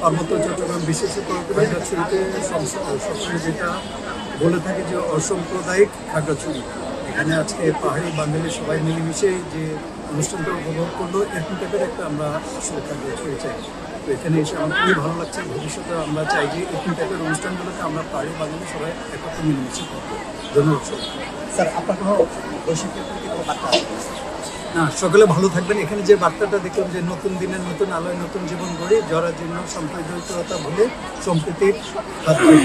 পার্বত্য চট্টগ্রাম বিশেষত খাগড়াছড়িতে সবসময় যেটা বলে থাকে যে অসাম্প্রদায়িক খাগড়াছড়ি, এখানে আজকে পাহাড়ি বাঙালি সবাই মিলেমিশে যে অনুষ্ঠানটা উপভোগ করলো, এরকম টাইপের একটা আমরা আসলে খাগড়াছড়ি চাই। তো এখানে এসে আমার খুবই ভালো লাগছে। ভবিষ্যতে আমরা চাই যে এরকম টাইপের অনুষ্ঠানগুলোতে আমরা পাহাড়ি বাঙালি সবাই একত্রে মিলেমিশে করবো। ধন্যবাদ স্যার। আপনার কোনো বৈশাখের প্রতি কোনো বার্তা আছে? না, সকলে ভালো থাকবেন। এখানে যে বার্তাটা দেখলাম যে নতুন দিনের নতুন আলোয় নতুন জীবন গড়ে, জরাজীর্ণ সাম্প্রদায়িকতা ভুলে সম্প্রীতির হাত ধরে।